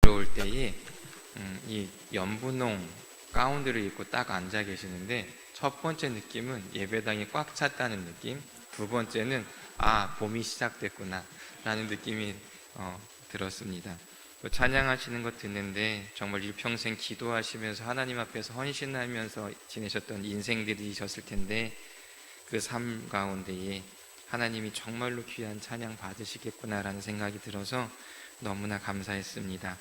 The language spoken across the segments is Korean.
들어올 때에 이 연분홍 가운들을 입고 딱 앉아 계시는데, 첫 번째 느낌은 예배당이 꽉 찼다는 느낌, 두 번째는 봄이 시작됐구나 라는 느낌이 들었습니다. 또 찬양하시는 거 듣는데 정말 일평생 기도하시면서 하나님 앞에서 헌신하면서 지내셨던 인생들이셨을 텐데, 그 삶 가운데에 하나님이 정말로 귀한 찬양 받으시겠구나라는 생각이 들어서 너무나 감사했습니다.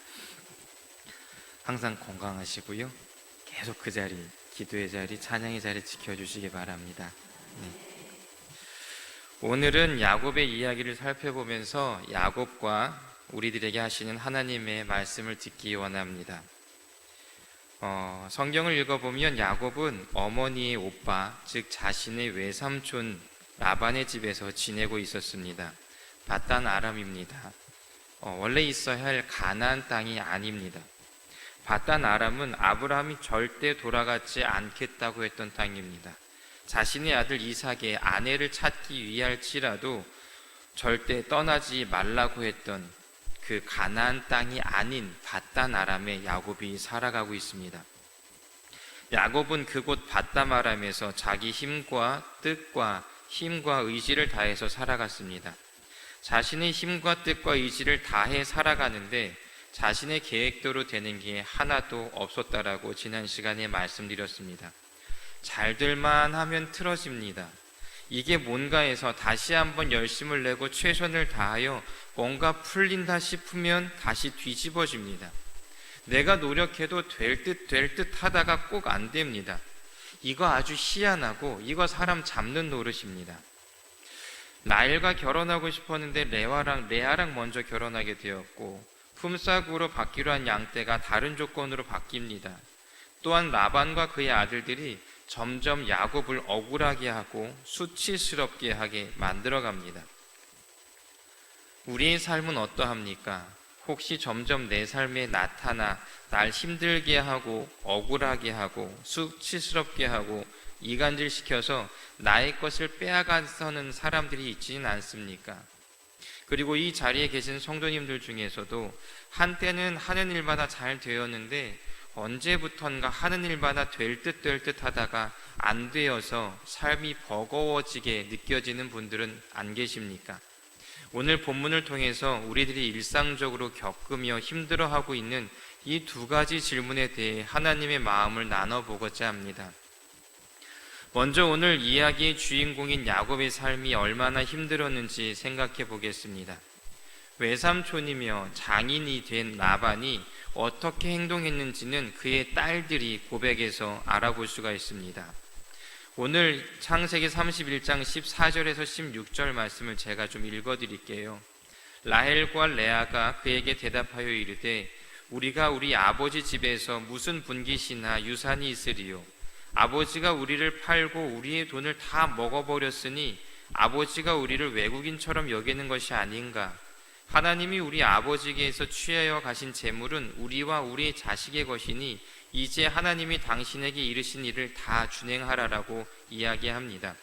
항상 건강하시고요, 계속 그 자리, 기도의 자리, 찬양의 자리 지켜주시기 바랍니다. 네. 오늘은 야곱의 이야기를 살펴보면서 야곱과 우리들에게 하시는 하나님의 말씀을 듣기 원합니다. 성경을 읽어보면 야곱은 어머니의 오빠, 즉 자신의 외삼촌 라반의 집에서 지내고 있었습니다. 밧단 아람입니다. 원래 있어야 할 가나안 땅이 아닙니다. 밧단 아람은 아브라함이 절대 돌아가지 않겠다고 했던 땅입니다. 자신의 아들 이삭의 아내를 찾기 위할지라도 절대 떠나지 말라고 했던 그 가나안 땅이 아닌 밧단 아람에 야곱이 살아가고 있습니다. 야곱은 그곳 밧단 아람에서 자기 힘과 뜻과 힘과 의지를 다해서 살아갔습니다. 자신의 힘과 뜻과 의지를 다해 살아가는데 자신의 계획대로 되는 게 하나도 없었다라고 지난 시간에 말씀드렸습니다. 잘 될만 하면 틀어집니다. 이게 뭔가 해서 다시 한번 열심을 내고 최선을 다하여 뭔가 풀린다 싶으면 다시 뒤집어집니다. 내가 노력해도 될 듯 하다가 꼭 안 됩니다. 이거 아주 희한하고 이거 사람 잡는 노릇입니다. 라헬과 결혼하고 싶었는데 레아랑 먼저 결혼하게 되었고, 품삯으로 받기로 한 양떼가 다른 조건으로 바뀝니다. 또한 라반과 그의 아들들이 점점 야곱을 억울하게 하고 수치스럽게 하게 만들어갑니다. 우리의 삶은 어떠합니까? 혹시 점점 내 삶에 나타나 날 힘들게 하고 억울하게 하고 수치스럽게 하고 이간질시켜서 나의 것을 빼앗아서는 사람들이 있지는 않습니까? 그리고 이 자리에 계신 성도님들 중에서도 한때는 하는 일마다 잘 되었는데 언제부턴가 하는 일마다 될 듯 하다가 안 되어서 삶이 버거워지게 느껴지는 분들은 안 계십니까? 오늘 본문을 통해서 우리들이 일상적으로 겪으며 힘들어하고 있는 이 두 가지 질문에 대해 하나님의 마음을 나눠보고자 합니다. 먼저 오늘 이야기의 주인공인 야곱의 삶이 얼마나 힘들었는지 생각해 보겠습니다. 외삼촌이며 장인이 된 라반이 어떻게 행동했는지는 그의 딸들이 고백해서 알아볼 수가 있습니다. 오늘 창세기 31장 14절에서 16절 말씀을 제가 좀 읽어드릴게요. 라헬과 레아가 그에게 대답하여 이르되 우리가 우리 아버지 집에서 무슨 분깃이나 유산이 있으리요? 아버지가 우리를 팔고 우리의 돈을 다 먹어버렸으니 아버지가 우리를 외국인처럼 여기는 것이 아닌가? 하나님이 우리 아버지께서 취하여 가신 재물은 우리와 우리 자식의 것이니 이제 하나님이 당신에게 이르신 일을 다 준행하라라고 이야기합니다.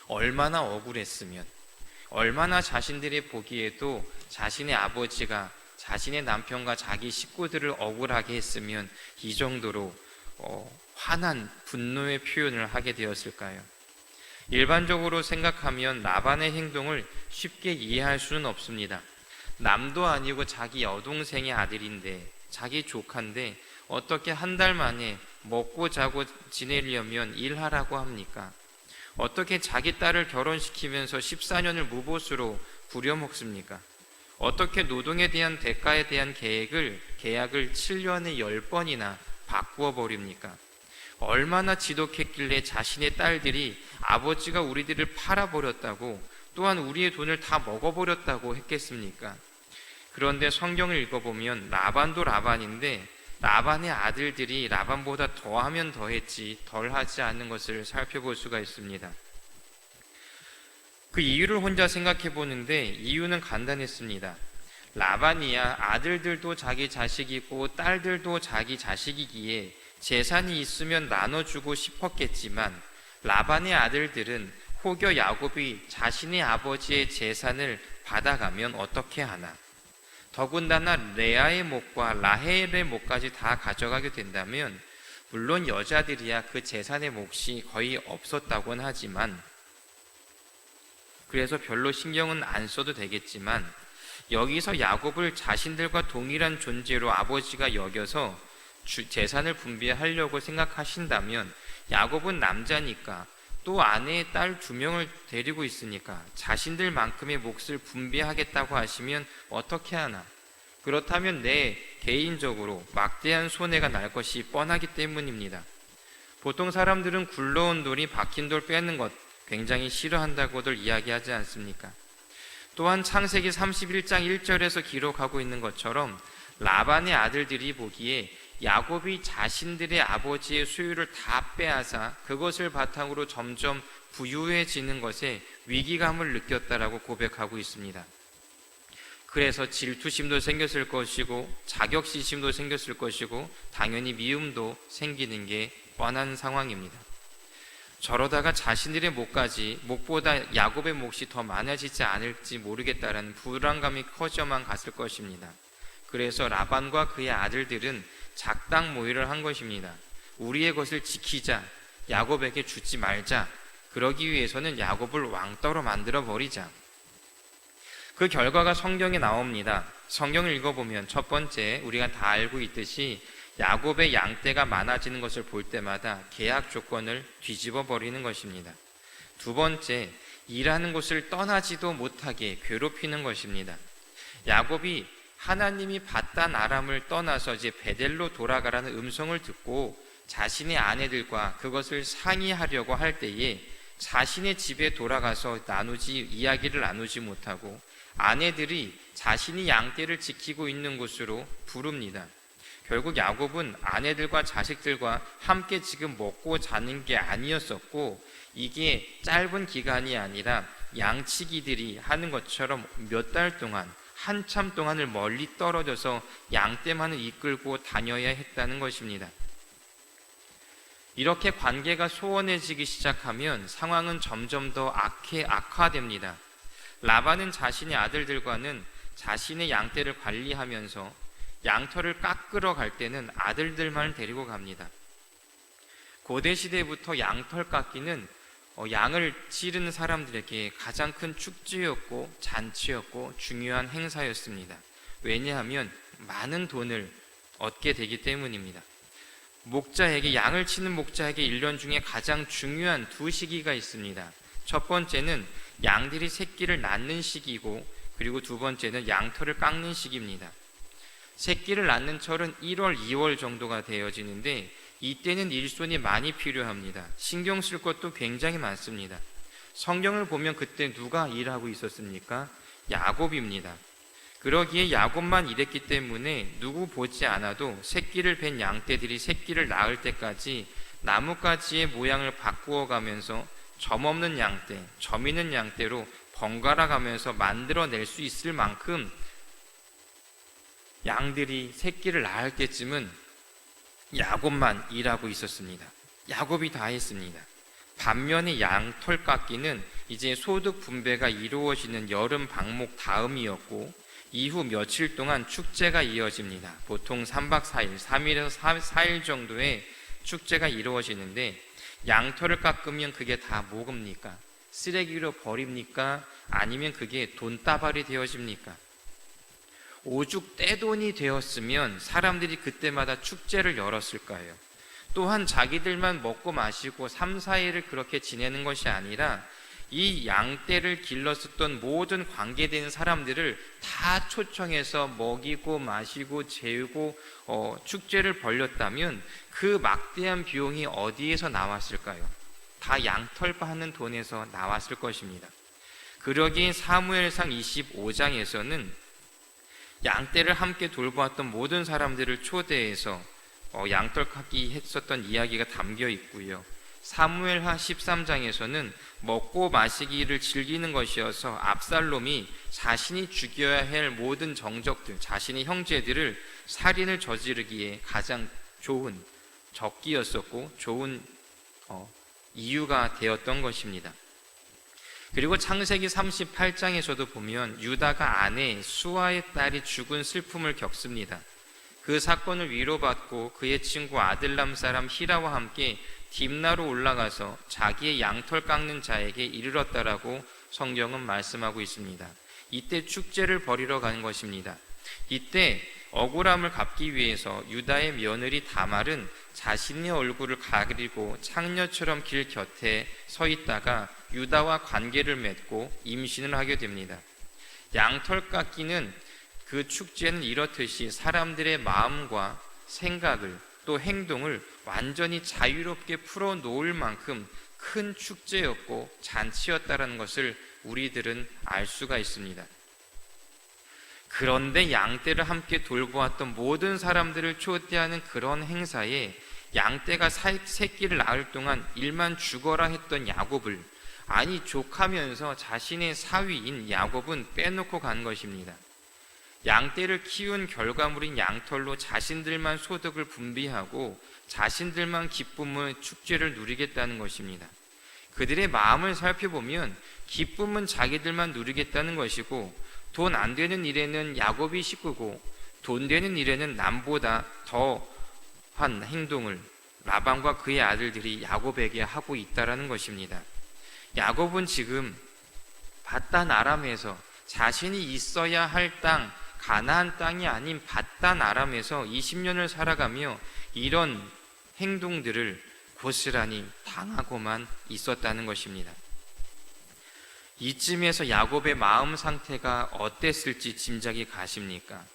얼마나 억울했으면, 얼마나 자신들이 보기에도 자신의 아버지가 자신의 남편과 자기 식구들을 억울하게 했으면 이 정도로 화난 분노의 표현을 하게 되었을까요? 일반적으로 생각하면 라반의 행동을 쉽게 이해할 수는 없습니다. 남도 아니고 자기 여동생의 아들인데, 자기 조카인데 어떻게 한 달 만에 먹고 자고 지내려면 일하라고 합니까? 어떻게 자기 딸을 결혼시키면서 14년을 무보수로 부려먹습니까? 어떻게 노동에 대한 대가에 대한 계약을 7년에 10번이나 바꾸어 버립니까? 얼마나 지독했길래 자신의 딸들이 아버지가 우리들을 팔아버렸다고, 또한 우리의 돈을 다 먹어버렸다고 했겠습니까? 그런데 성경을 읽어보면 라반도 라반인데 라반의 아들들이 라반보다 더하면 더했지 덜하지 않는 것을 살펴볼 수가 있습니다. 그 이유를 혼자 생각해 보는데 이유는 간단했습니다. 라반이야 아들들도 자기 자식이고 딸들도 자기 자식이기에 재산이 있으면 나눠주고 싶었겠지만, 라반의 아들들은 혹여 야곱이 자신의 아버지의 재산을 받아가면 어떻게 하나, 더군다나 레아의 몫과 라헬의 몫까지 다 가져가게 된다면 물론 여자들이야 그 재산의 몫이 거의 없었다고는 하지만, 그래서 별로 신경은 안 써도 되겠지만, 여기서 야곱을 자신들과 동일한 존재로 아버지가 여겨서 재산을 분배하려고 생각하신다면, 야곱은 남자니까 또 아내의 딸 2명을 데리고 있으니까 자신들만큼의 몫을 분배하겠다고 하시면 어떻게 하나? 그렇다면 내 개인적으로 막대한 손해가 날 것이 뻔하기 때문입니다. 보통 사람들은 굴러온 돌이 박힌 돌 빼는 것 굉장히 싫어한다고들 이야기하지 않습니까? 또한 창세기 31장 1절에서 기록하고 있는 것처럼 라반의 아들들이 보기에 야곱이 자신들의 아버지의 소유를 다 빼앗아 그것을 바탕으로 점점 부유해지는 것에 위기감을 느꼈다라고 고백하고 있습니다. 그래서 질투심도 생겼을 것이고 자격지심도 생겼을 것이고 당연히 미움도 생기는 게 뻔한 상황입니다. 저러다가 자신들의 몫보다 야곱의 몫이 더 많아지지 않을지 모르겠다라는 불안감이 커져만 갔을 것입니다. 그래서 라반과 그의 아들들은 작당 모의를 한 것입니다. 우리의 것을 지키자, 야곱에게 주지 말자. 그러기 위해서는 야곱을 왕따로 만들어 버리자. 그 결과가 성경에 나옵니다. 성경을 읽어보면 첫 번째, 우리가 다 알고 있듯이 야곱의 양떼가 많아지는 것을 볼 때마다 계약 조건을 뒤집어 버리는 것입니다. 두 번째, 일하는 곳을 떠나지도 못하게 괴롭히는 것입니다. 야곱이 하나님이 바단 아람을 떠나서 이제 베델로 돌아가라는 음성을 듣고 자신의 아내들과 그것을 상의하려고 할 때에 자신의 집에 돌아가서 이야기를 나누지 못하고 아내들이 자신이 양떼를 지키고 있는 곳으로 부릅니다. 결국 야곱은 아내들과 자식들과 함께 지금 먹고 자는 게 아니었었고, 이게 짧은 기간이 아니라 양치기들이 하는 것처럼 몇 달 동안, 한참 동안을 멀리 떨어져서 양떼만을 이끌고 다녀야 했다는 것입니다. 이렇게 관계가 소원해지기 시작하면 상황은 점점 더 악화됩니다. 라반은 자신의 아들들과는 자신의 양떼를 관리하면서 양털을 깎으러 갈 때는 아들들만 데리고 갑니다. 고대시대부터 양털 깎기는 양을 치르는 사람들에게 가장 큰 축제였고 잔치였고 중요한 행사였습니다. 왜냐하면 많은 돈을 얻게 되기 때문입니다. 양을 치는 목자에게 1년 중에 가장 중요한 2시기가 있습니다. 첫 번째는 양들이 새끼를 낳는 시기이고, 그리고 두 번째는 양털을 깎는 시기입니다. 새끼를 낳는 철은 1월, 2월 정도가 되어지는데 이때는 일손이 많이 필요합니다. 신경 쓸 것도 굉장히 많습니다. 성경을 보면 그때 누가 일하고 있었습니까? 야곱입니다. 그러기에 야곱만 일했기 때문에 누구 보지 않아도 새끼를 뵌 양떼들이 새끼를 낳을 때까지 나뭇가지의 모양을 바꾸어 가면서 점 없는 양떼, 점 있는 양떼로 번갈아 가면서 만들어낼 수 있을 만큼 양들이 새끼를 낳을 때쯤은 야곱만 일하고 있었습니다. 야곱이 다 했습니다. 반면에 양털 깎기는 이제 소득 분배가 이루어지는 여름 방목 다음이었고, 이후 며칠 동안 축제가 이어집니다. 보통 3박 4일, 3일에서 4일 정도의 축제가 이루어지는데, 양털을 깎으면 그게 다 뭐입니까? 쓰레기로 버립니까? 아니면 그게 돈다발이 되어집니까? 오죽 떼돈이 되었으면 사람들이 그때마다 축제를 열었을까요? 또한 자기들만 먹고 마시고 3, 4일을 그렇게 지내는 것이 아니라 이 양떼를 길렀었던 모든 관계되는 사람들을 다 초청해서 먹이고 마시고 재우고 축제를 벌였다면 그 막대한 비용이 어디에서 나왔을까요? 다 양털 파는 돈에서 나왔을 것입니다. 그러기에 사무엘상 25장에서는 양떼를 함께 돌보았던 모든 사람들을 초대해서 양털 깎기 했었던 이야기가 담겨 있고요. 사무엘하 13장에서는 먹고 마시기를 즐기는 것이어서 압살롬이 자신이 죽여야 할 모든 정적들, 자신의 형제들을 살인을 저지르기에 가장 좋은 적기였었고 좋은 이유가 되었던 것입니다. 그리고 창세기 38장에서도 보면 유다가 아내 수아의 딸이 죽은 슬픔을 겪습니다. 그 사건을 위로받고 그의 친구 아들람 사람 히라와 함께 딥나로 올라가서 자기의 양털 깎는 자에게 이르렀다라고 성경은 말씀하고 있습니다. 이때 축제를 벌이러 가는 것입니다. 이때 억울함을 갚기 위해서 유다의 며느리 다말은 자신의 얼굴을 가리고 창녀처럼 길 곁에 서 있다가 유다와 관계를 맺고 임신을 하게 됩니다. 양털 깎기는 그 축제는 이렇듯이 사람들의 마음과 생각을 또 행동을 완전히 자유롭게 풀어놓을 만큼 큰 축제였고 잔치였다라는 것을 우리들은 알 수가 있습니다. 그런데 양떼를 함께 돌보았던 모든 사람들을 초대하는 그런 행사에 양떼가 새끼를 낳을 동안 일만 죽어라 했던 야곱을, 아니 족하면서 자신의 사위인 야곱은 빼놓고 간 것입니다. 양떼를 키운 결과물인 양털로 자신들만 소득을 분비하고 자신들만 기쁨의 축제를 누리겠다는 것입니다. 그들의 마음을 살펴보면 기쁨은 자기들만 누리겠다는 것이고, 돈 안 되는 일에는 야곱이 식구고 돈 되는 일에는 남보다 더한 행동을 라반과 그의 아들들이 야곱에게 하고 있다라는 것입니다. 야곱은 지금 밧단 아람에서 자신이 있어야 할 땅, 가나안 땅이 아닌 밧단 아람에서 20년을 살아가며 이런 행동들을 고스란히 당하고만 있었다는 것입니다. 이쯤에서 야곱의 마음 상태가 어땠을지 짐작이 가십니까?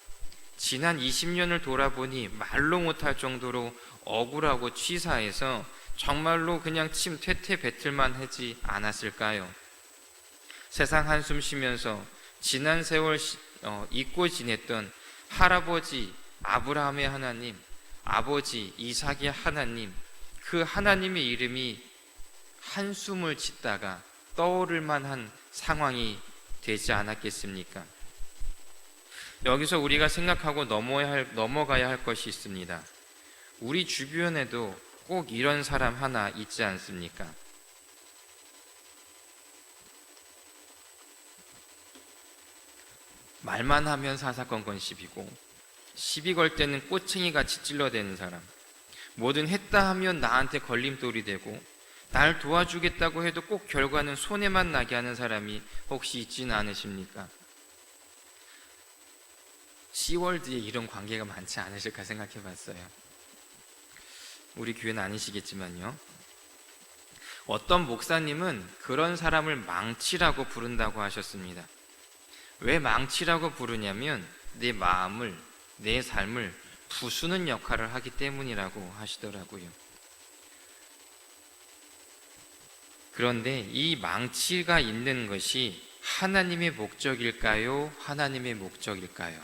지난 20년을 돌아보니 말로 못할 정도로 억울하고 치사해서 정말로 그냥 침 퇴퇴 뱉을만 하지 않았을까요? 세상 한숨 쉬면서 지난 세월 잊고 지냈던 할아버지 아브라함의 하나님, 아버지 이삭의 하나님, 그 하나님의 이름이 한숨을 짓다가 떠오를 만한 상황이 되지 않았겠습니까? 여기서 우리가 생각하고 넘어가야 할 것이 있습니다. 우리 주변에도 꼭 이런 사람 하나 있지 않습니까? 말만 하면 사사건건 시비고, 시비 걸 때는 꼬챙이같이 찔러대는 사람, 뭐든 했다 하면 나한테 걸림돌이 되고 날 도와주겠다고 해도 꼭 결과는 손해만 나게 하는 사람이 혹시 있지는 않으십니까? 시월드에 이런 관계가 많지 않으실까 생각해 봤어요. 우리 교회는 아니시겠지만요. 어떤 목사님은 그런 사람을 망치라고 부른다고 하셨습니다. 왜 망치라고 부르냐면 내 마음을, 내 삶을 부수는 역할을 하기 때문이라고 하시더라고요. 그런데 이 망치가 있는 것이 하나님의 목적일까요? 하나님의 목적일까요?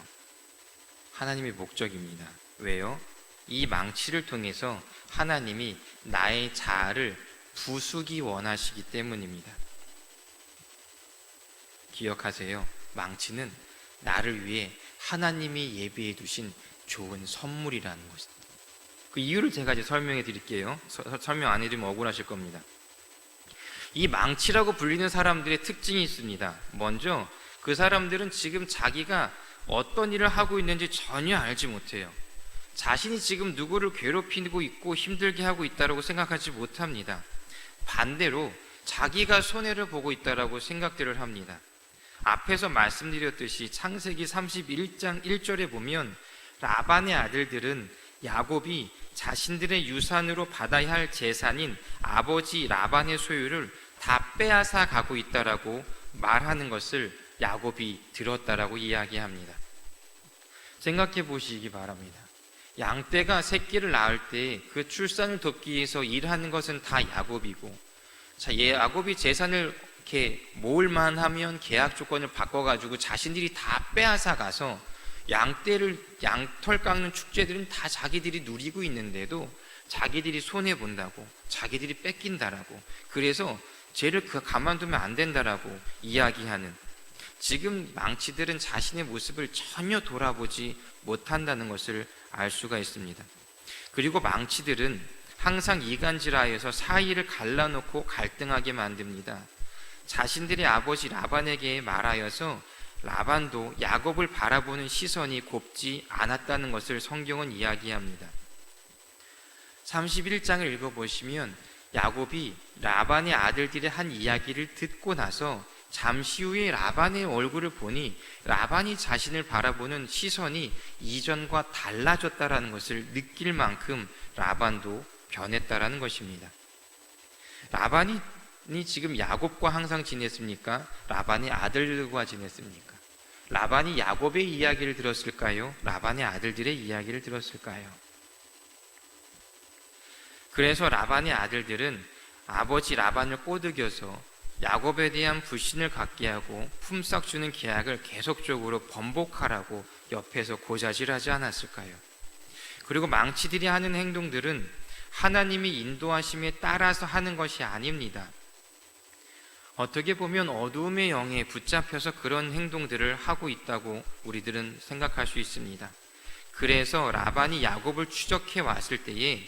하나님의 목적입니다. 왜요? 이 망치를 통해서 하나님이 나의 자아를 부수기 원하시기 때문입니다. 기억하세요. 망치는 나를 위해 하나님이 예비해 두신 좋은 선물이라는 것입니다. 그 이유를 제가 이제 설명해 드릴게요. 설명 안 해드리면 억울하실 겁니다. 이 망치라고 불리는 사람들의 특징이 있습니다. 먼저 그 사람들은 지금 자기가 어떤 일을 하고 있는지 전혀 알지 못해요. 자신이 지금 누구를 괴롭히고 있고 힘들게 하고 있다고 생각하지 못합니다. 반대로 자기가 손해를 보고 있다고 생각들을 합니다. 앞에서 말씀드렸듯이 창세기 31장 1절에 보면 라반의 아들들은 야곱이 자신들의 유산으로 받아야 할 재산인 아버지 라반의 소유를 다 빼앗아 가고 있다라고 말하는 것을 야곱이 들었다라고 이야기합니다. 생각해 보시기 바랍니다. 양떼가 새끼를 낳을 때 그 출산을 돕기 위해서 일하는 것은 다 야곱이고, 야곱이 재산을 이렇게 모을만 하면 계약 조건을 바꿔가지고 자신들이 다 빼앗아 가서 양털 깎는 축제들은 다 자기들이 누리고 있는데도 자기들이 손해본다고, 자기들이 뺏긴다라고, 그래서 쟤를 가만두면 안 된다라고 이야기하는, 지금 망치들은 자신의 모습을 전혀 돌아보지 못한다는 것을 알 수가 있습니다. 그리고 망치들은 항상 이간질하여서 사이를 갈라놓고 갈등하게 만듭니다. 자신들의 아버지 라반에게 말하여서 라반도 야곱을 바라보는 시선이 곱지 않았다는 것을 성경은 이야기합니다. 31장을 읽어보시면 야곱이 라반의 아들들의 한 이야기를 듣고 나서 잠시 후에 라반의 얼굴을 보니 라반이 자신을 바라보는 시선이 이전과 달라졌다라는 것을 느낄 만큼 라반도 변했다라는 것입니다. 라반이 지금 야곱과 항상 지냈습니까? 라반의 아들들과 지냈습니까? 라반이 야곱의 이야기를 들었을까요? 라반의 아들들의 이야기를 들었을까요? 그래서 라반의 아들들은 아버지 라반을 꼬드겨서 야곱에 대한 불신을 갖게 하고 품삯 주는 계약을 계속적으로 번복하라고 옆에서 고자질하지 않았을까요? 그리고 망치들이 하는 행동들은 하나님이 인도하심에 따라서 하는 것이 아닙니다. 어떻게 보면 어두움의 영에 붙잡혀서 그런 행동들을 하고 있다고 우리들은 생각할 수 있습니다. 그래서 라반이 야곱을 추적해 왔을 때에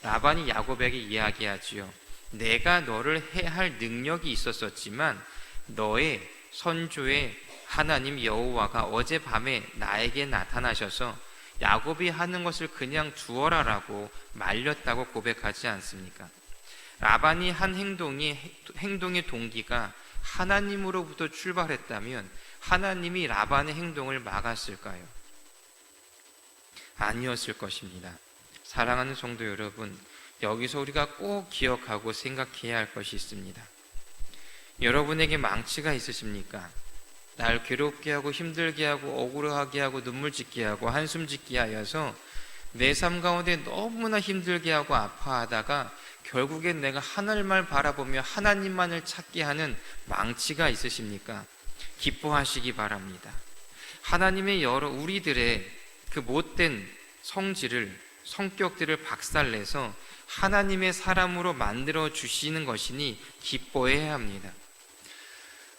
라반이 야곱에게 이야기하지요. 내가 너를 해할 능력이 있었었지만 너의 선조의 하나님 여호와가 어젯밤에 나에게 나타나셔서 야곱이 하는 것을 그냥 두어라라고 말렸다고 고백하지 않습니까? 라반이 한 행동의 동기가 하나님으로부터 출발했다면 하나님이 라반의 행동을 막았을까요? 아니었을 것입니다. 사랑하는 성도 여러분, 여기서 우리가 꼭 기억하고 생각해야 할 것이 있습니다. 여러분에게 망치가 있으십니까? 날 괴롭게 하고 힘들게 하고 억울하게 하고 눈물 짓게 하고 한숨 짓게 하여서 내 삶 가운데 너무나 힘들게 하고 아파하다가 결국엔 내가 하늘만 바라보며 하나님만을 찾게 하는 망치가 있으십니까? 기뻐하시기 바랍니다. 하나님의 우리들의 그 못된 성격들을 박살내서 하나님의 사람으로 만들어 주시는 것이니 기뻐해야 합니다.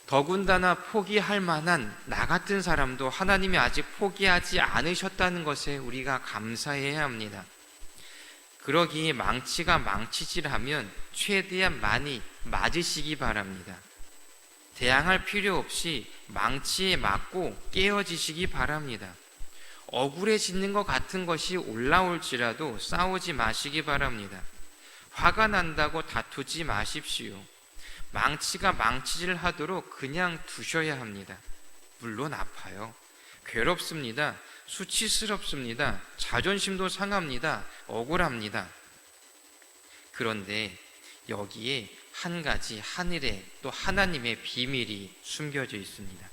더군다나 포기할 만한 나 같은 사람도 하나님이 아직 포기하지 않으셨다는 것에 우리가 감사해야 합니다. 그러기에 망치가 망치질하면 최대한 많이 맞으시기 바랍니다. 대항할 필요 없이 망치에 맞고 깨어지시기 바랍니다. 억울해지는 것 같은 것이 올라올지라도 싸우지 마시기 바랍니다. 화가 난다고 다투지 마십시오. 망치가 망치질 하도록 그냥 두셔야 합니다. 물론 아파요. 괴롭습니다. 수치스럽습니다. 자존심도 상합니다. 억울합니다. 그런데 여기에 한 가지 하늘에 또 하나님의 비밀이 숨겨져 있습니다.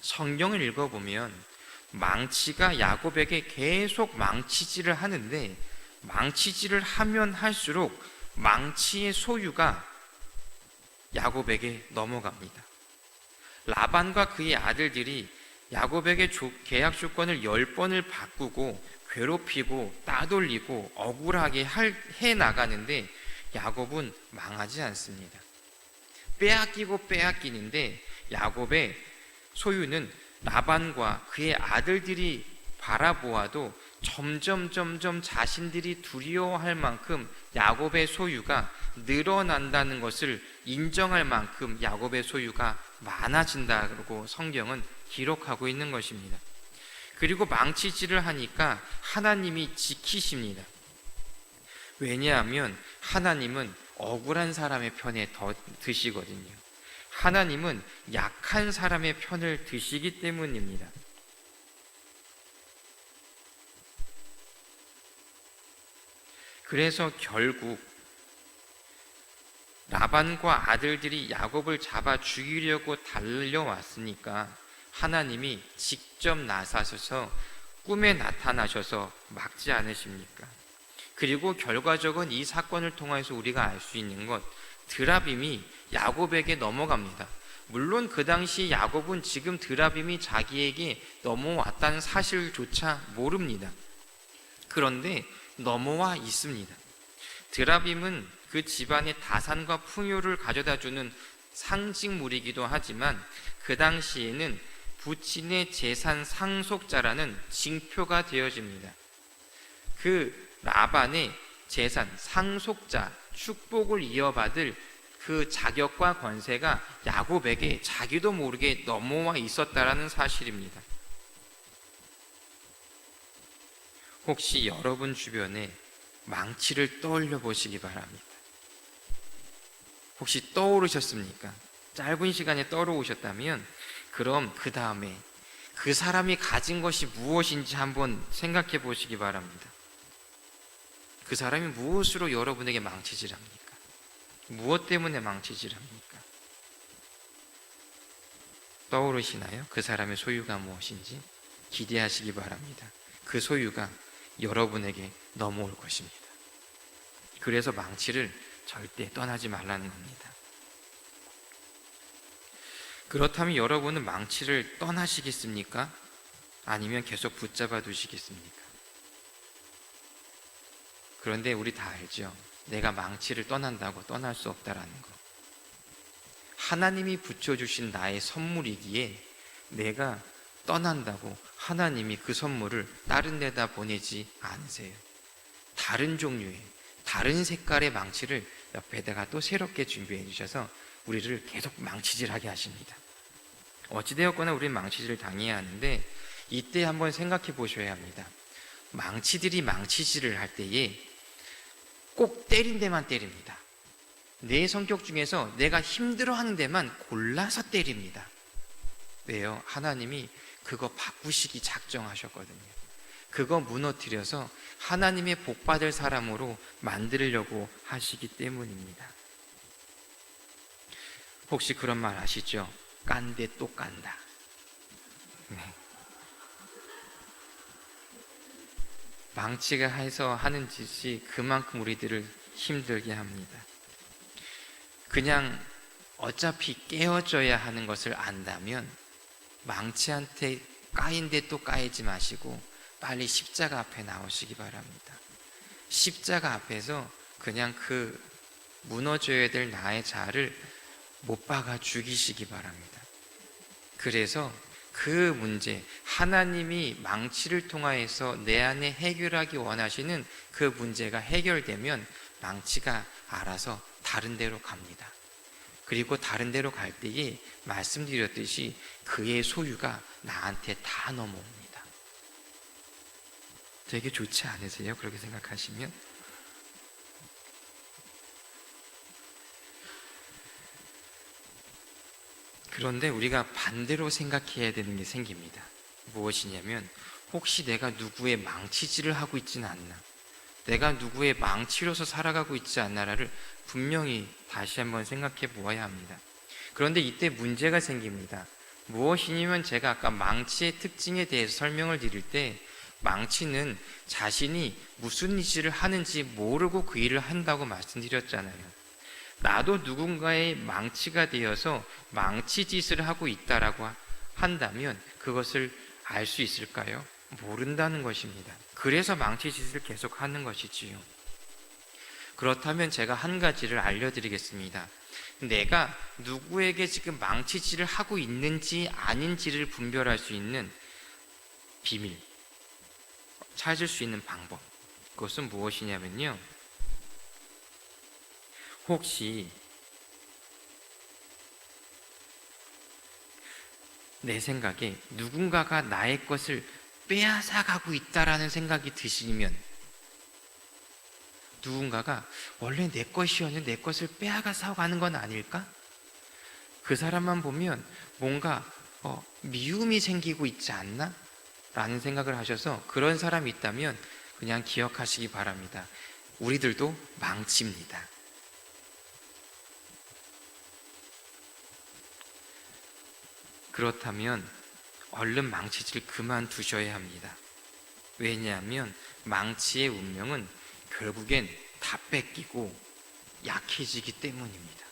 성경을 읽어보면 망치가 야곱에게 계속 망치질을 하는데 망치질을 하면 할수록 망치의 소유가 야곱에게 넘어갑니다. 라반과 그의 아들들이 야곱에게 계약 조건을 10번을 바꾸고 괴롭히고 따돌리고 억울하게 해 나가는데 야곱은 망하지 않습니다. 빼앗기고 빼앗기는데 야곱의 소유는 라반과 그의 아들들이 바라보아도 점점 자신들이 두려워할 만큼 야곱의 소유가 늘어난다는 것을 인정할 만큼 야곱의 소유가 많아진다고 성경은 기록하고 있는 것입니다. 그리고 망치질을 하니까 하나님이 지키십니다. 왜냐하면 하나님은 억울한 사람의 편에 더 드시거든요. 하나님은 약한 사람의 편을 드시기 때문입니다. 그래서 결국 라반과 아들들이 야곱을 잡아 죽이려고 달려왔으니까 하나님이 직접 나서셔서 꿈에 나타나셔서 막지 않으십니까? 그리고 결과적으로 이 사건을 통해서 우리가 알 수 있는 것, 드라빔이 야곱에게 넘어갑니다. 물론 그 당시 야곱은 지금 드라빔이 자기에게 넘어왔다는 사실조차 모릅니다. 그런데 넘어와 있습니다. 드라빔은 그 집안의 다산과 풍요를 가져다주는 상징물이기도 하지만 그 당시에는 부친의 재산 상속자라는 징표가 되어집니다. 그 라반의 재산 상속자, 축복을 이어받을 그 자격과 권세가 야곱에게 자기도 모르게 넘어와 있었다라는 사실입니다. 혹시 여러분 주변에 망치를 떠올려 보시기 바랍니다. 혹시 떠오르셨습니까? 짧은 시간에 떠오르셨다면 그럼 그 다음에 그 사람이 가진 것이 무엇인지 한번 생각해 보시기 바랍니다. 그 사람이 무엇으로 여러분에게 망치질합니까? 무엇 때문에 망치질합니까? 떠오르시나요? 그 사람의 소유가 무엇인지 기대하시기 바랍니다. 그 소유가 여러분에게 넘어올 것입니다. 그래서 망치를 절대 떠나지 말라는 겁니다. 그렇다면 여러분은 망치를 떠나시겠습니까? 아니면 계속 붙잡아 두시겠습니까? 그런데 우리 다 알죠? 내가 망치를 떠난다고 떠날 수 없다라는 거. 하나님이 붙여주신 나의 선물이기에 내가 떠난다고 하나님이 그 선물을 다른 데다 보내지 않으세요. 다른 종류의, 다른 색깔의 망치를 옆에다가 또 새롭게 준비해 주셔서 우리를 계속 망치질하게 하십니다. 어찌되었거나 우리는 망치질을 당해야 하는데 이때 한번 생각해 보셔야 합니다. 망치들이 망치질을 할 때에 꼭 때린 데만 때립니다. 내 성격 중에서 내가 힘들어하는 데만 골라서 때립니다. 왜요? 하나님이 그거 바꾸시기 작정하셨거든요. 그거 무너뜨려서 하나님의 복받을 사람으로 만들려고 하시기 때문입니다. 혹시 그런 말 아시죠? 깐데 또 깐다. 네. 망치가 해서 하는 짓이 그만큼 우리들을 힘들게 합니다. 그냥 어차피 깨어져야 하는 것을 안다면 망치한테 까인데 또 까이지 마시고 빨리 십자가 앞에 나오시기 바랍니다. 십자가 앞에서 그냥 그 무너져야 될 나의 자아를 못 박아 죽이시기 바랍니다. 그래서 그 문제, 하나님이 망치를 통하여서 내 안에 해결하기 원하시는 그 문제가 해결되면 망치가 알아서 다른 데로 갑니다. 그리고 다른 데로 갈 때에 말씀드렸듯이 그의 소유가 나한테 다 넘어옵니다. 되게 좋지 않으세요? 그렇게 생각하시면? 그런데 우리가 반대로 생각해야 되는 게 생깁니다. 무엇이냐면 혹시 내가 누구의 망치질을 하고 있지는 않나, 내가 누구의 망치로서 살아가고 있지 않나를 분명히 다시 한번 생각해 보아야 합니다. 그런데 이때 문제가 생깁니다. 무엇이냐면 제가 아까 망치의 특징에 대해서 설명을 드릴 때 망치는 자신이 무슨 일을 하는지 모르고 그 일을 한다고 말씀드렸잖아요. 나도 누군가의 망치가 되어서 망치짓을 하고 있다라고 한다면 그것을 알 수 있을까요? 모른다는 것입니다. 그래서 망치짓을 계속 하는 것이지요. 그렇다면 제가 한 가지를 알려드리겠습니다. 내가 누구에게 지금 망치질을 하고 있는지 아닌지를 분별할 수 있는 비밀, 찾을 수 있는 방법, 그것은 무엇이냐면요, 혹시 내 생각에 누군가가 나의 것을 빼앗아가고 있다라는 생각이 드시면, 누군가가 원래 내 것이었는데 내 것을 빼앗아서 가는 건 아닐까? 그 사람만 보면 뭔가 미움이 생기고 있지 않나? 라는 생각을 하셔서 그런 사람이 있다면 그냥 기억하시기 바랍니다. 우리들도 망치입니다. 그렇다면 얼른 망치질 그만두셔야 합니다. 왜냐하면 망치의 운명은 결국엔 다 뺏기고 약해지기 때문입니다.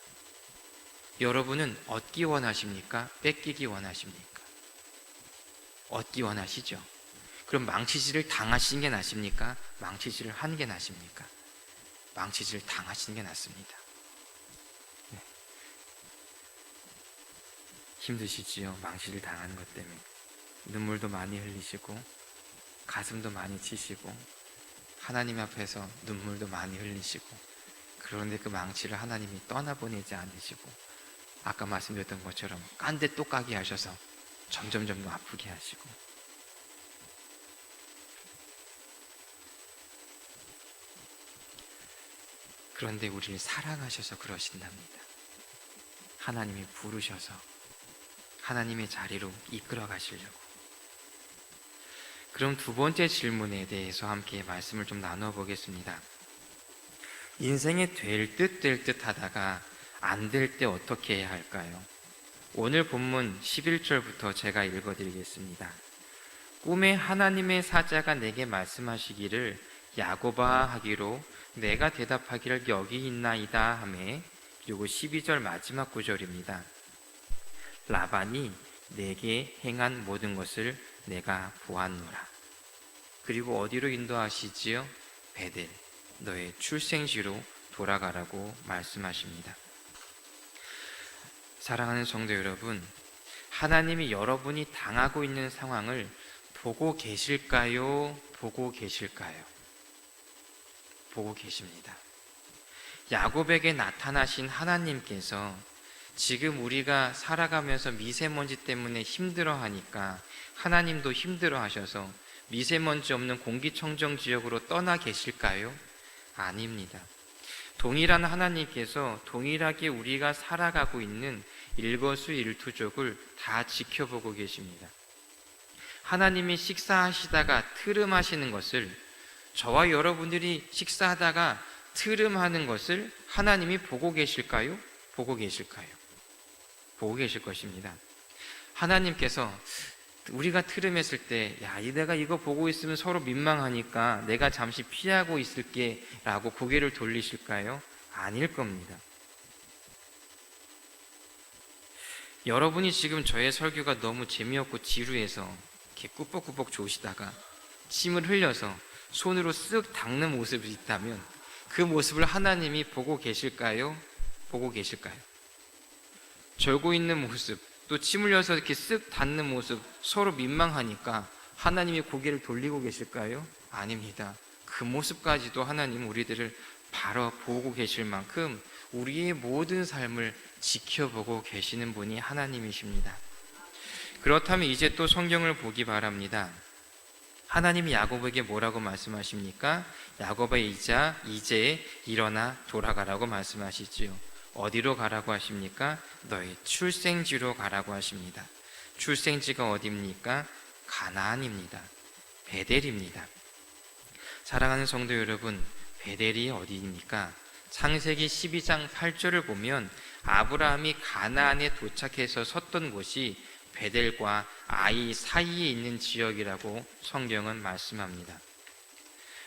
여러분은 얻기 원하십니까? 뺏기기 원하십니까? 얻기 원하시죠? 그럼 망치질을 당하시는 게 낫습니까? 망치질을 하는 게 낫습니까? 망치질을 당하시는 게 낫습니다. 네. 힘드시지요? 망치질 당하는 것 때문에 눈물도 많이 흘리시고 가슴도 많이 치시고 하나님 앞에서 눈물도 많이 흘리시고 그런데 그 망치를 하나님이 떠나보내지 않으시고 아까 말씀드렸던 것처럼 깐데 또 까게 하셔서 점점점 더 아프게 하시고, 그런데 우리를 사랑하셔서 그러신답니다. 하나님이 부르셔서 하나님의 자리로 이끌어 가시려고. 그럼 두 번째 질문에 대해서 함께 말씀을 좀 나누어 보겠습니다. 인생에 될 듯 하다가 안 될 때 어떻게 해야 할까요? 오늘 본문 11절부터 제가 읽어드리겠습니다. 꿈에 하나님의 사자가 내게 말씀하시기를 야곱아 하기로 내가 대답하기를 여기 있나이다 하매, 그리고 12절 마지막 구절입니다. 라반이 내게 행한 모든 것을 내가 보았노라. 그리고 어디로 인도하시지요? 베델, 너의 출생지로 돌아가라고 말씀하십니다. 사랑하는 성도 여러분, 하나님이 여러분이 당하고 있는 상황을 보고 계실까요? 보고 계실까요? 보고 계십니다. 야곱에게 나타나신 하나님께서 지금 우리가 살아가면서 미세먼지 때문에 힘들어하니까 하나님도 힘들어하셔서 미세먼지 없는 공기청정 지역으로 떠나 계실까요? 아닙니다. 동일한 하나님께서 동일하게 우리가 살아가고 있는 일거수일투족을 다 지켜보고 계십니다. 하나님이 식사하시다가 트름하시는 것을, 저와 여러분들이 식사하다가 트름하는 것을 하나님이 보고 계실까요? 보고 계실까요? 보고 계실 것입니다. 하나님께서 우리가 트름했을 때, 야, 내가 이거 보고 있으면 서로 민망하니까 내가 잠시 피하고 있을게 라고 고개를 돌리실까요? 아닐 겁니다. 여러분이 지금 저의 설교가 너무 재미없고 지루해서 이렇게 꾸벅꾸벅 조시다가 침을 흘려서 손으로 쓱 닦는 모습이 있다면 그 모습을 하나님이 보고 계실까요? 보고 계실까요? 절고 있는 모습, 또 침 흘려서 이렇게 쓱 닿는 모습, 서로 민망하니까 하나님이 고개를 돌리고 계실까요? 아닙니다. 그 모습까지도 하나님 우리들을 바라보고 계실 만큼 우리의 모든 삶을 지켜보고 계시는 분이 하나님이십니다. 그렇다면 이제 또 성경을 보기 바랍니다. 하나님이 야곱에게 뭐라고 말씀하십니까? 야곱아, 이제 일어나 돌아가라고 말씀하시지요. 어디로 가라고 하십니까? 너의 출생지로 가라고 하십니다. 출생지가 어디입니까? 가나안입니다. 베델입니다. 사랑하는 성도 여러분, 베델이 어디입니까? 창세기 12장 8절을 보면 아브라함이 가나안에 도착해서 섰던 곳이 베델과 아이 사이에 있는 지역이라고 성경은 말씀합니다.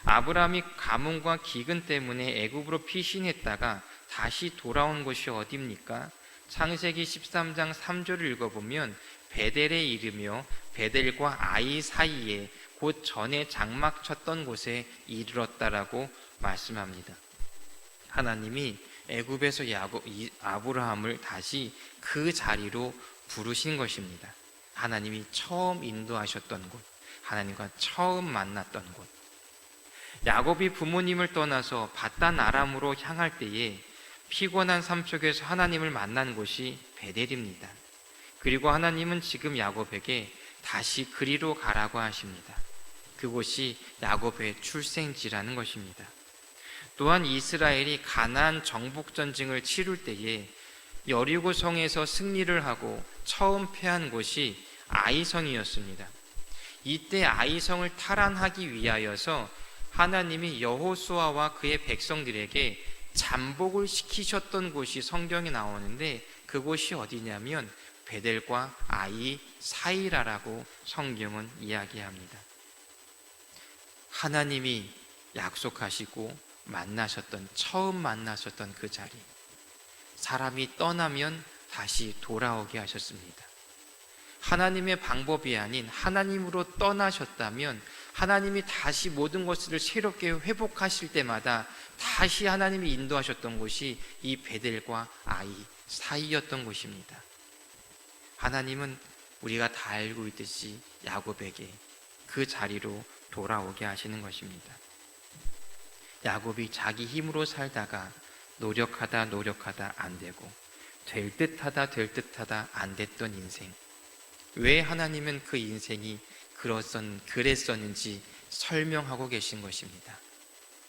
아브라함이 가뭄과 기근 때문에 애굽으로 피신했다가 다시 돌아온 곳이 어디입니까? 창세기 13장 3절을 읽어보면 베델에 이르며 베델과 아이 사이에 곧 전에 장막 쳤던 곳에 이르렀다라고 말씀합니다. 하나님이 애굽에서 아브라함을 다시 그 자리로 부르신 것입니다. 하나님이 처음 인도하셨던 곳, 하나님과 처음 만났던 곳. 야곱이 부모님을 떠나서 밧단 아람으로 향할 때에 피곤한 삶 속에서 하나님을 만난 곳이 베델입니다. 그리고 하나님은 지금 야곱에게 다시 그리로 가라고 하십니다. 그곳이 야곱의 출생지라는 것입니다. 또한 이스라엘이 가나안 정복 전쟁을 치룰 때에 여리고 성에서 승리를 하고 처음 패한 곳이 아이성이었습니다. 이때 아이성을 탈환하기 위하여서 하나님이 여호수아와 그의 백성들에게 잠복을 시키셨던 곳이 성경에 나오는데 그곳이 어디냐면 베델과 아이 사이라라고 성경은 이야기합니다. 하나님이 약속하시고 처음 만나셨던 그 자리, 사람이 떠나면 다시 돌아오게 하셨습니다. 하나님의 방법이 아닌 하나님으로 떠나셨다면 하나님이 다시 모든 것을 새롭게 회복하실 때마다 다시 하나님이 인도하셨던 곳이 이 베델과 아이 사이였던 곳입니다. 하나님은 우리가 다 알고 있듯이 야곱에게 그 자리로 돌아오게 하시는 것입니다. 야곱이 자기 힘으로 살다가 노력하다 안 되고 될 듯하다 안 됐던 인생. 왜 하나님은 그 인생이 그랬었는지 설명하고 계신 것입니다.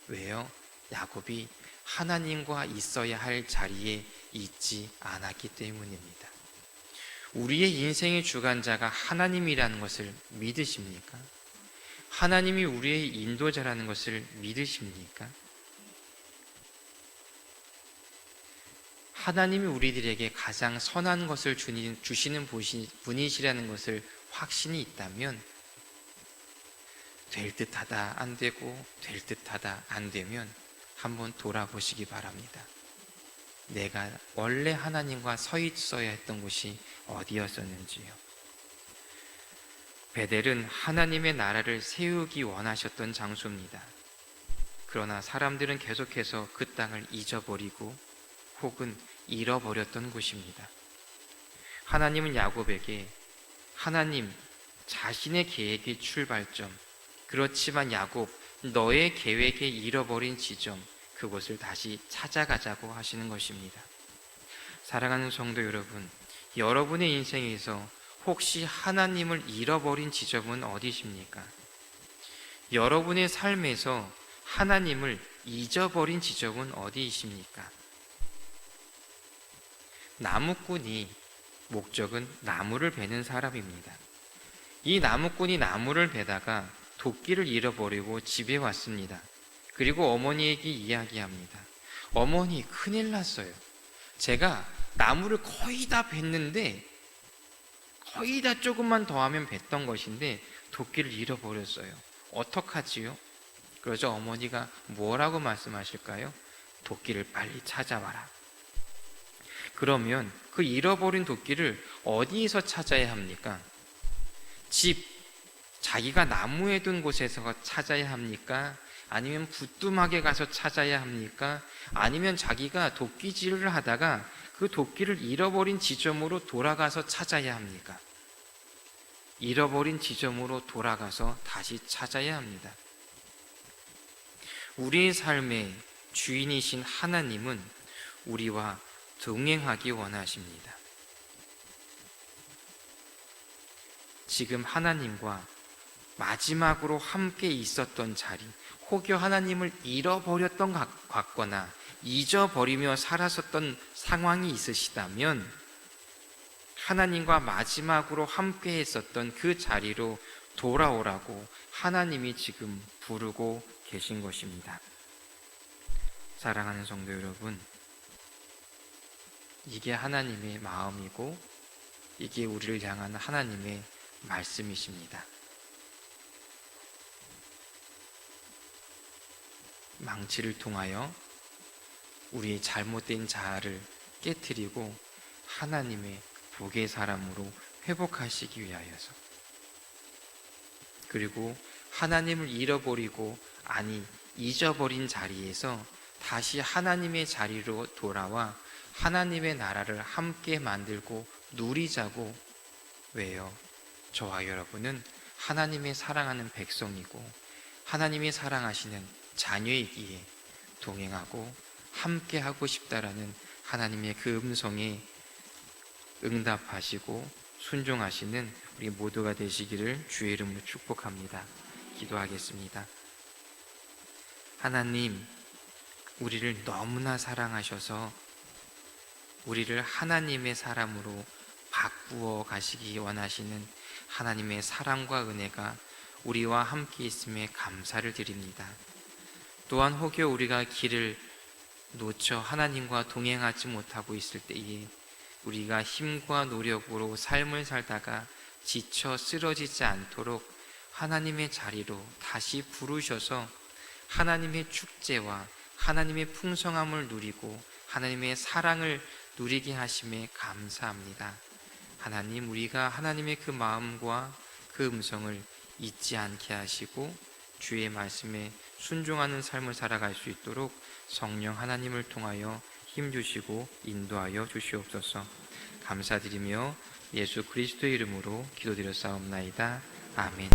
왜요? 야곱이 하나님과 있어야 할 자리에 있지 않았기 때문입니다. 우리의 인생의 주관자가 하나님이라는 것을 믿으십니까? 하나님이 우리의 인도자라는 것을 믿으십니까? 하나님이 우리들에게 가장 선한 것을 주시는 분이시라는 것을 확신이 있다면, 될 듯하다 안 되고 될 듯하다 안 되면 한번 돌아보시기 바랍니다. 내가 원래 하나님과 서 있어야 했던 곳이 어디였었는지요. 베델은 하나님의 나라를 세우기 원하셨던 장소입니다. 그러나 사람들은 계속해서 그 땅을 잊어버리고 혹은 잃어버렸던 곳입니다. 하나님은 야곱에게 하나님 자신의 계획의 출발점, 그렇지만 야곱 너의 계획에 잃어버린 지점, 그곳을 다시 찾아가자고 하시는 것입니다. 사랑하는 성도 여러분, 여러분의 인생에서 혹시 하나님을 잃어버린 지점은 어디십니까? 여러분의 삶에서 하나님을 잊어버린 지점은 어디이십니까? 나무꾼이 목적은 나무를 베는 사람입니다. 이 나무꾼이 나무를 베다가 도끼를 잃어버리고 집에 왔습니다. 그리고 어머니에게 이야기합니다. 어머니, 큰일 났어요. 제가 나무를 거의 다 뱄는데, 거의 다 조금만 더 하면 뱄던 것인데 도끼를 잃어버렸어요. 어떡하지요? 그러자 어머니가 뭐라고 말씀하실까요? 도끼를 빨리 찾아와라. 그러면 그 잃어버린 도끼를 어디에서 찾아야 합니까? 자기가 나무에 둔 곳에서 찾아야 합니까? 아니면 부뚜막에 가서 찾아야 합니까? 아니면 자기가 도끼질을 하다가 그 도끼를 잃어버린 지점으로 돌아가서 찾아야 합니까? 잃어버린 지점으로 돌아가서 다시 찾아야 합니다. 우리의 삶의 주인이신 하나님은 우리와 동행하기 원하십니다. 지금 하나님과 마지막으로 함께 있었던 자리, 혹여 하나님을 잃어버렸던 것 같거나 잊어버리며 살았었던 상황이 있으시다면 하나님과 마지막으로 함께 했었던 그 자리로 돌아오라고 하나님이 지금 부르고 계신 것입니다. 사랑하는 성도 여러분, 이게 하나님의 마음이고 이게 우리를 향한 하나님의 말씀이십니다. 망치를 통하여 우리의 잘못된 자아를 깨트리고 하나님의 복의 사람으로 회복하시기 위하여서, 그리고 하나님을 잃어버리고 잊어버린 자리에서 다시 하나님의 자리로 돌아와 하나님의 나라를 함께 만들고 누리자고. 왜요? 저와 여러분은 하나님의 사랑하는 백성이고 하나님이 사랑하시는 자녀이기에 동행하고 함께하고 싶다라는 하나님의 그 음성에 응답하시고 순종하시는 우리 모두가 되시기를 주의 이름으로 축복합니다. 기도하겠습니다. 하나님, 우리를 너무나 사랑하셔서 우리를 하나님의 사람으로 바꾸어 가시기 원하시는 하나님의 사랑과 은혜가 우리와 함께 있음에 감사를 드립니다. 또한 혹여 우리가 길을 놓쳐 하나님과 동행하지 못하고 있을 때에 우리가 힘과 노력으로 삶을 살다가 지쳐 쓰러지지 않도록 하나님의 자리로 다시 부르셔서 하나님의 축제와 하나님의 풍성함을 누리고 하나님의 사랑을 누리게 하심에 감사합니다. 하나님, 우리가 하나님의 그 마음과 그 음성을 잊지 않게 하시고 주의 말씀에 순종하는 삶을 살아갈 수 있도록 성령 하나님을 통하여 힘주시고 인도하여 주시옵소서. 감사드리며 예수 그리스도의 이름으로 기도드렸사옵나이다. 아멘.